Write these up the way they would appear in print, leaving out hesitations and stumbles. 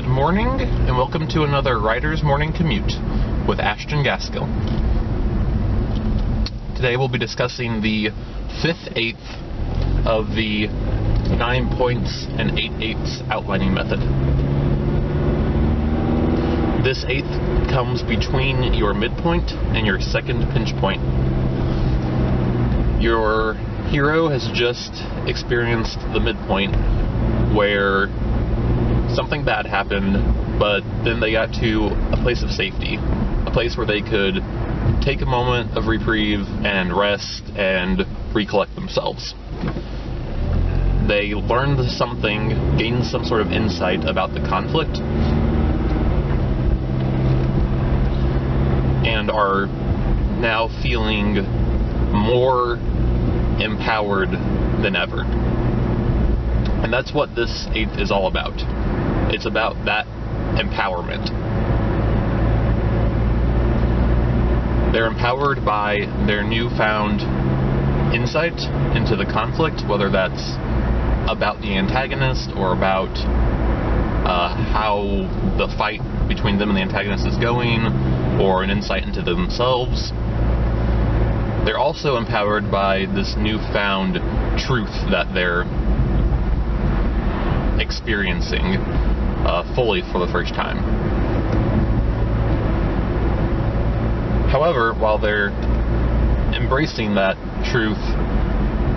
Good morning, and welcome to another Writer's Morning Commute with Ashton Gaskill. Today we'll be discussing the 5th eighth of the 9 points and 8/8 outlining method. This eighth comes between your midpoint and your second pinch point. Your hero has just experienced the midpoint where something bad happened, but then they got to a place of safety, a place where they could take a moment of reprieve and rest and recollect themselves. They learned something, gained some sort of insight about the conflict, and are now feeling more empowered than ever. And that's what this eighth is all about. It's about that empowerment. They're empowered by their newfound insight into the conflict, whether that's about the antagonist or about how the fight between them and the antagonist is going, or an insight into themselves. They're also empowered by this newfound truth that they're experiencing fully for the first time. However, while they're embracing that truth,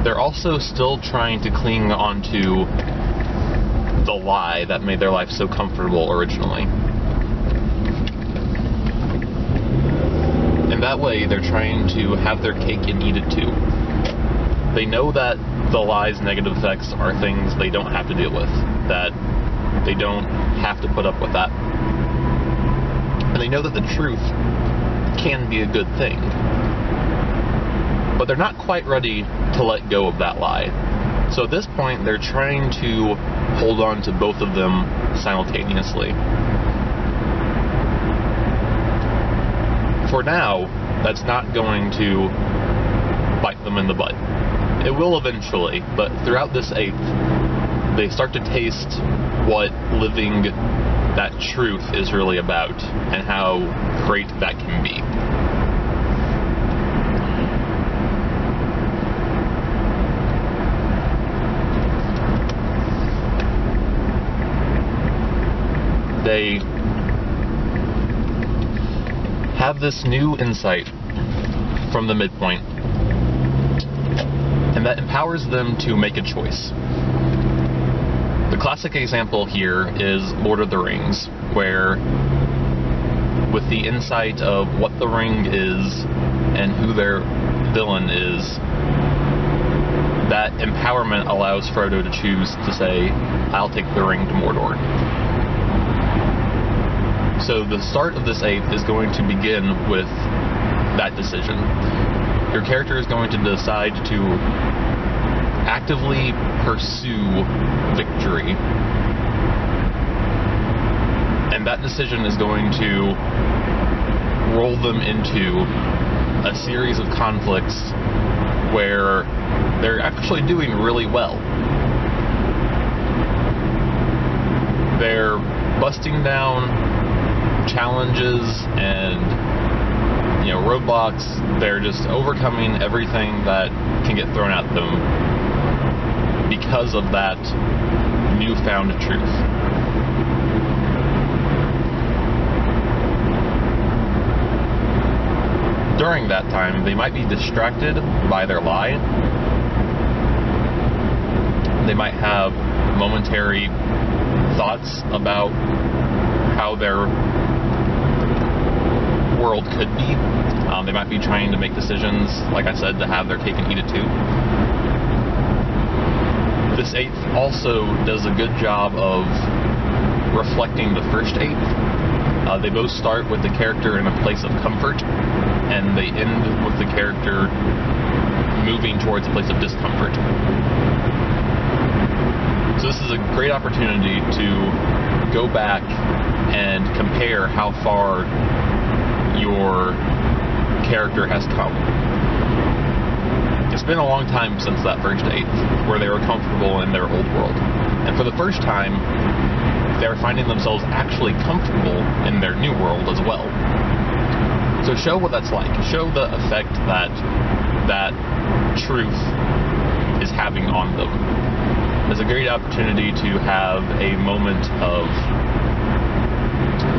they're also still trying to cling onto the lie that made their life so comfortable originally. And that way, they're trying to have their cake and eat it too. They know that the lie's negative effects are things they don't have to deal with, that they don't have to put up with that. And they know that the truth can be a good thing. But they're not quite ready to let go of that lie. So at this point, they're trying to hold on to both of them simultaneously. For now, that's not going to bite them in the butt. It will eventually, but throughout this eighth, they start to taste what living that truth is really about and how great that can be. They have this new insight from the midpoint, and that empowers them to make a choice. The classic example here is Lord of the Rings, where with the insight of what the ring is and who their villain is, that empowerment allows Frodo to choose to say, I'll take the ring to Mordor. So the start of this eighth is going to begin with that decision. Your character is going to decide to actively pursue victory. And that decision is going to roll them into a series of conflicts where they're actually doing really well. They're busting down challenges and roadblocks. They're just overcoming everything that can get thrown at them because of that newfound truth. During that time, they might be distracted by their lie. They might have momentary thoughts about how their world could be. They might be trying to make decisions, like I said, to have their cake and eat it too. This eighth also does a good job of reflecting the first eighth. They both start with the character in a place of comfort, and they end with the character moving towards a place of discomfort. So this is a great opportunity to go back and compare how far your character has come. It's been a long time since that first eighth, where they were comfortable in their old world. And for the first time, they're finding themselves actually comfortable in their new world as well. So show what that's like. Show the effect that truth is having on them. It's a great opportunity to have a moment of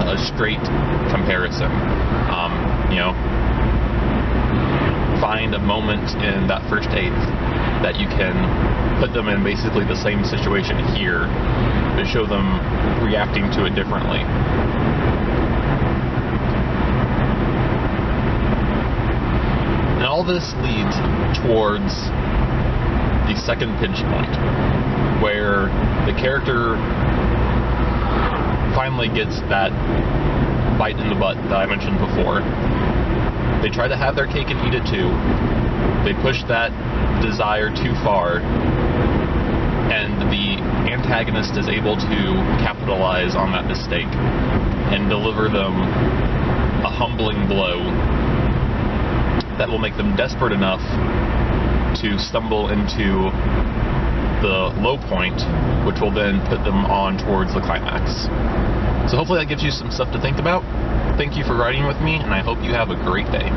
a straight comparison. Find a moment in that first eighth that you can put them in basically the same situation here to show them reacting to it differently. And all this leads towards the second pinch point, where the character finally gets that bite in the butt that I mentioned before. They try to have their cake and eat it too. They push that desire too far, and the antagonist is able to capitalize on that mistake and deliver them a humbling blow that will make them desperate enough to stumble into the low point, which will then put them on towards the climax. So hopefully that gives you some stuff to think about. Thank you for riding with me, and I hope you have a great day.